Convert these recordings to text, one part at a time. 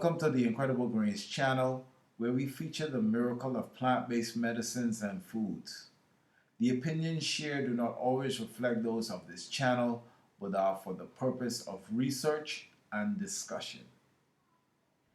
Welcome to the Incredible Greens channel, where we feature the miracle of plant-based medicines and foods. The opinions shared do not always reflect those of this channel, but are for the purpose of research and discussion.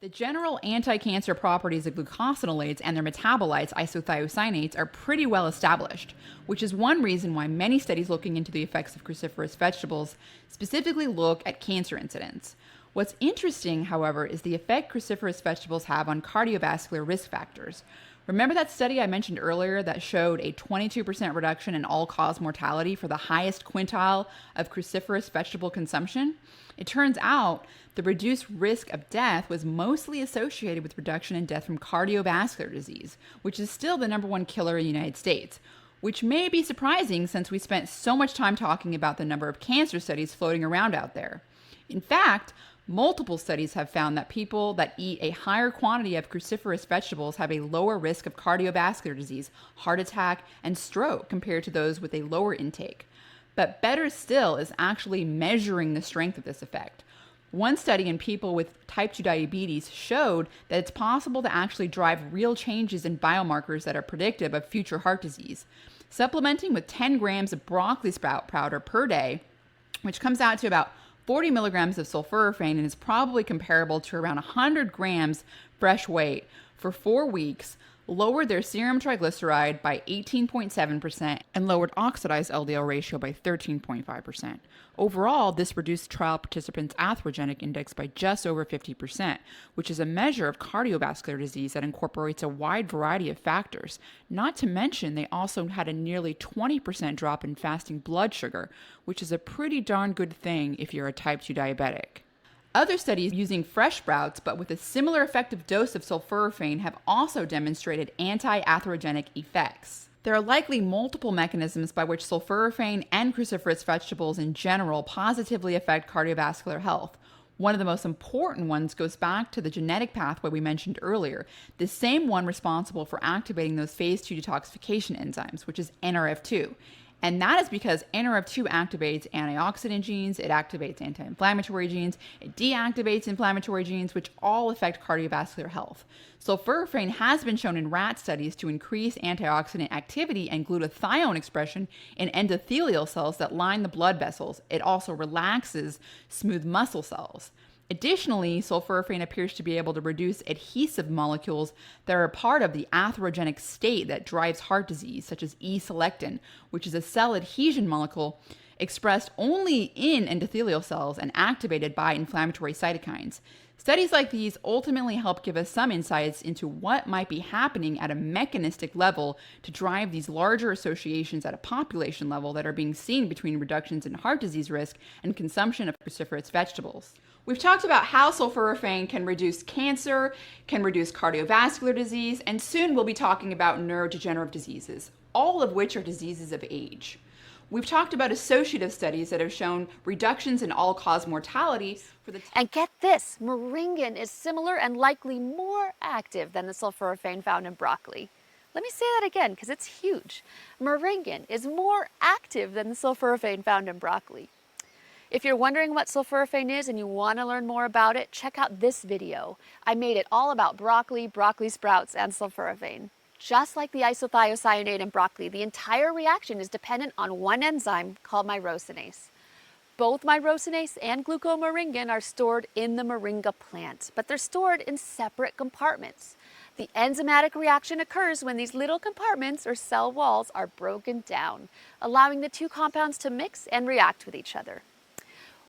The general anti-cancer properties of glucosinolates and their metabolites, isothiocyanates, are pretty well established, which is one reason why many studies looking into the effects of cruciferous vegetables specifically look at cancer incidence. What's interesting, however, is the effect cruciferous vegetables have on cardiovascular risk factors. Remember that study I mentioned earlier that showed a 22% reduction in all-cause mortality for the highest quintile of cruciferous vegetable consumption? It turns out the reduced risk of death was mostly associated with reduction in death from cardiovascular disease, which is still the #1 killer in the United States, which may be surprising since we spent so much time talking about the number of cancer studies floating around out there. In fact, multiple studies have found that people that eat a higher quantity of cruciferous vegetables have a lower risk of cardiovascular disease, heart attack, and stroke compared to those with a lower intake. But better still is actually measuring the strength of this effect. One study in people with type 2 diabetes showed that it's possible to actually drive real changes in biomarkers that are predictive of future heart disease. Supplementing with 10 grams of broccoli sprout powder per day, which comes out to about 40 milligrams of sulforaphane and is probably comparable to around 100 grams fresh weight for 4 weeks, lowered their serum triglyceride by 18.7% and lowered oxidized LDL ratio by 13.5%. Overall, this reduced trial participants' atherogenic index by just over 50%, which is a measure of cardiovascular disease that incorporates a wide variety of factors. Not to mention, they also had a nearly 20% drop in fasting blood sugar, which is a pretty darn good thing if you're a type 2 diabetic. Other studies using fresh sprouts, but with a similar effective dose of sulforaphane, have also demonstrated anti-atherogenic effects. There are likely multiple mechanisms by which sulforaphane and cruciferous vegetables in general positively affect cardiovascular health. One of the most important ones goes back to the genetic pathway we mentioned earlier, the same one responsible for activating those phase 2 detoxification enzymes, which is NRF2. And that is because NRF2 activates antioxidant genes, it activates anti-inflammatory genes, it deactivates inflammatory genes, which all affect cardiovascular health. Sulforaphane has been shown in rat studies to increase antioxidant activity and glutathione expression in endothelial cells that line the blood vessels. It also relaxes smooth muscle cells. Additionally, sulforaphane appears to be able to reduce adhesive molecules that are a part of the atherogenic state that drives heart disease, such as E-selectin, which is a cell adhesion molecule expressed only in endothelial cells and activated by inflammatory cytokines. Studies like these ultimately help give us some insights into what might be happening at a mechanistic level to drive these larger associations at a population level that are being seen between reductions in heart disease risk and consumption of cruciferous vegetables. We've talked about how sulforaphane can reduce cancer, can reduce cardiovascular disease, and soon we'll be talking about neurodegenerative diseases, all of which are diseases of age. We've talked about associative studies that have shown reductions in all-cause mortality for the... And get this, moringa is similar and likely more active than the sulforaphane found in broccoli. Let me say that again because it's huge. Moringa is more active than the sulforaphane found in broccoli. If you're wondering what sulforaphane is and you want to learn more about it, check out this video. I made it all about broccoli, broccoli sprouts, and sulforaphane. Just like the isothiocyanate in broccoli, the entire reaction is dependent on one enzyme called myrosinase. Both myrosinase and glucomoringin are stored in the moringa plant, but they're stored in separate compartments. The enzymatic reaction occurs when these little compartments or cell walls are broken down, allowing the two compounds to mix and react with each other.